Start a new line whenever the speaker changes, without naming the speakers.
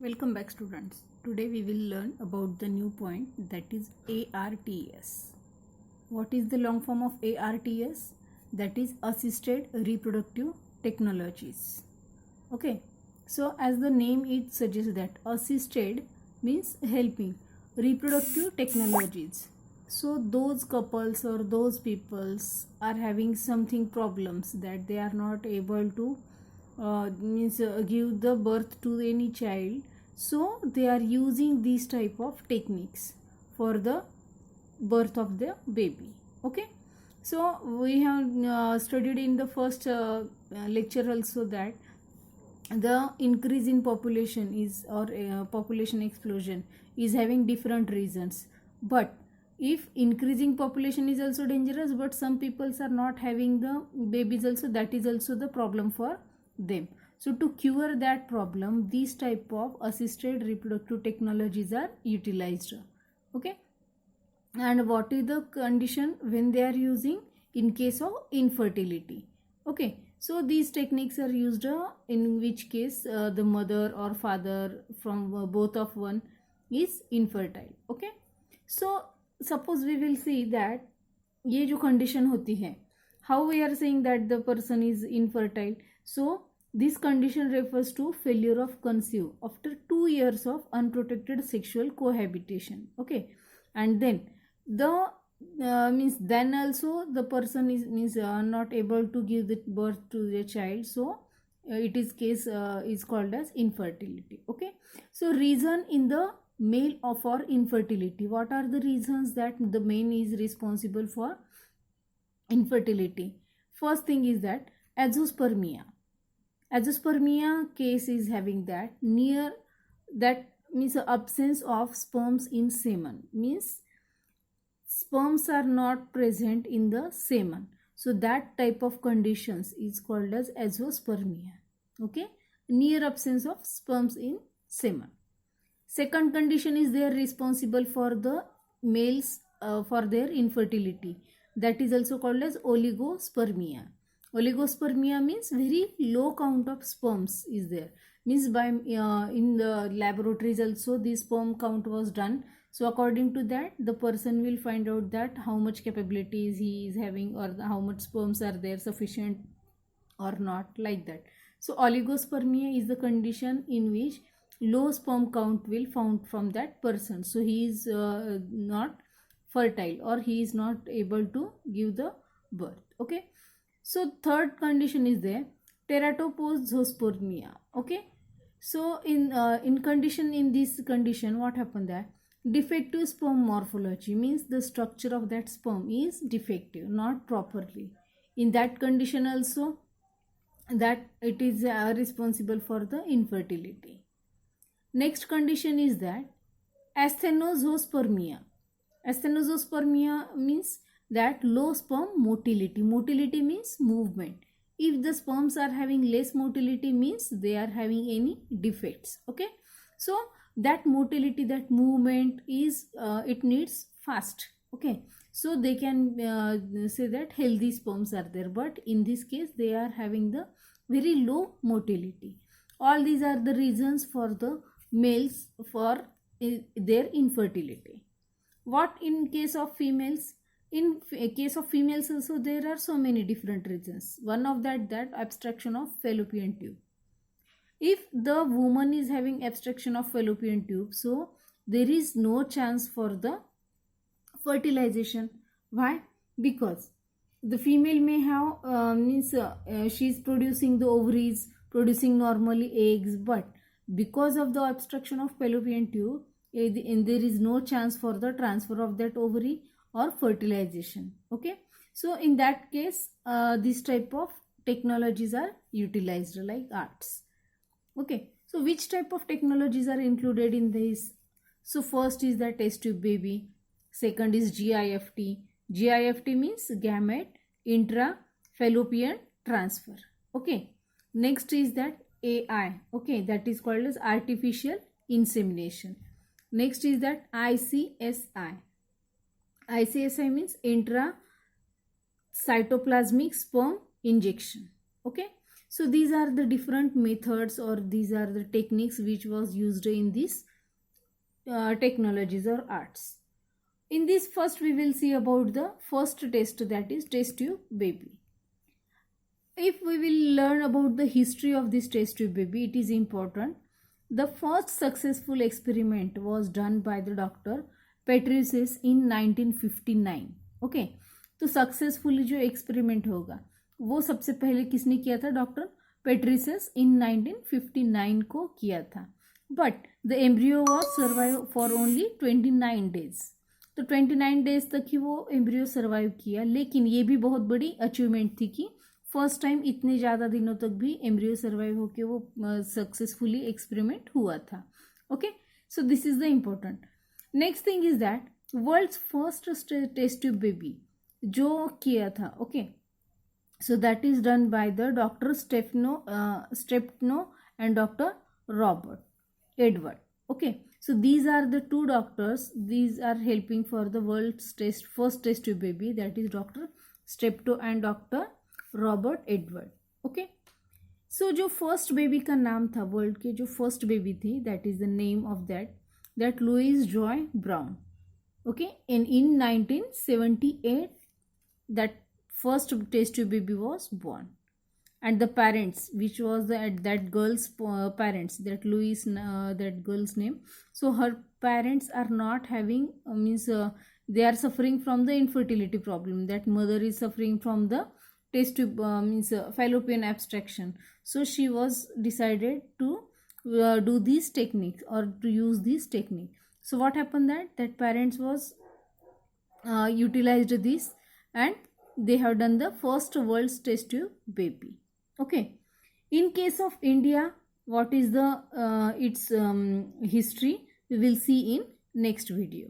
Welcome back, students. Today we will learn about the new point, that is ARTS. What is the long form of ARTS? That is Assisted Reproductive Technologies. Okay, so as the name it suggests, that assisted means helping, reproductive technologies. So those couples or those peoples are having something problems that they are not able to give the birth to any child, so they are using these type of techniques for the birth of the baby. Okay, so we have studied in the first lecture also that the increase in population is, or population explosion is having different reasons. But if increasing population is also dangerous, but some peoples are not having the babies also, that is also the problem for them. So to cure that problem, these type of assisted reproductive technologies are utilized. Okay, and what is the condition when they are using? In case of infertility. Okay, so these techniques are used in which case the mother or father from both of one is infertile. Okay, so suppose we will see that ये जो condition होती है, how we are saying that the person is infertile. So this condition refers to failure of conceive after 2 years of unprotected sexual cohabitation. Okay, and then the means then also the person is not able to give the birth to the child, so it is case is called as infertility. Okay, so reason in the male for infertility, what are the reasons that the male is responsible for infertility? First thing is that azoospermia. Azoospermia case is having that near, that means absence of sperms in semen, means sperms are not present in the semen. So that type of conditions is called as azoospermia. Okay, near absence of sperms in semen. Second condition is they are responsible for the males for their infertility, that is also called as oligospermia. Oligospermia means very low count of sperms is there, means by in the laboratories also this sperm count was done. So according to that, the person will find out that how much capabilities he is having, or how much sperms are there sufficient or not, like that. So oligospermia is the condition in which low sperm count will found from that person, so he is not fertile, or he is not able to give the birth. Okay, so third condition is there, teratopozospermia. Okay, so in condition, in this condition what happened, that defective sperm morphology, means the structure of that sperm is defective, not properly. In that condition also, that it is responsible for the infertility. Next condition is that asthenospermia. Asthenospermia means that low sperm motility. Motility means movement. If the sperms are having less motility, means they are having any defects. Okay, so that motility, that movement is it needs fast. Okay, so they can say that healthy sperms are there, but in this case they are having the very low motility. All these are the reasons for the males for their infertility. What in case of females? In case of females also there are so many different reasons. One of that obstruction of fallopian tube. If the woman is having obstruction of fallopian tube, so there is no chance for the fertilization. Why? Because the female may have she is producing the ovaries, producing normally eggs, but because of the obstruction of fallopian tube, there is no chance for the transfer of that ovary or fertilization. Okay, so in that case this type of technologies are utilized, like ARTS. Okay, so which type of technologies are included in this? So first is the test tube baby. Second is GIFT. GIFT means gamete intra-fallopian transfer. Okay, next is that AI. Okay, that is called as artificial insemination. Next is that ICSI. ICSI means intracytoplasmic sperm injection. Okay, So these are the different methods, or these are the techniques which was used in these technologies or arts. In this, first we will see about the first test, that is test tube baby. If we will learn about the history of this test tube baby, it is important. The first successful experiment was done by the doctor Petrisius in 1959. Okay, तो successfully जो experiment होगा वो सबसे पहले किसने किया था? Doctor पेट्रिसियस इन 1959 को किया था. But the embryo was survive for only 29 days. तो 29 डेज तक ही वो एम्ब्रियो सर्वाइव किया, लेकिन ये भी बहुत बड़ी अचीवमेंट थी कि फर्स्ट टाइम इतने ज़्यादा दिनों तक भी एम्ब्रियो सर्वाइव होके वो सक्सेसफुली एक्सपेरिमेंट हुआ था. Okay, so this is the important. Next thing is that world's first test tube baby जो किया था. Okay, so that is done by the doctor Steptoe and doctor Robert Edward. Okay, so these are the two doctors, these are helping for the world's first test tube baby, that is Dr. Steptoe and Dr. Robert Edward. Okay, so जो first baby का नाम था, world के जो first baby थी, that is the name of that Louise Joy Brown. Okay, and in 1978 that first test tube baby was born, and the parents, which was that girl's parents, that Louise, that girl's name. So her parents are not having they are suffering from the infertility problem. That mother is suffering from the test tube fallopian abstraction. So she was decided to do these techniques or to use this technique. So what happened, that parents was utilized this, and they have done the first world's test tube baby. Okay, in case of India, what is the its history, we will see in next video.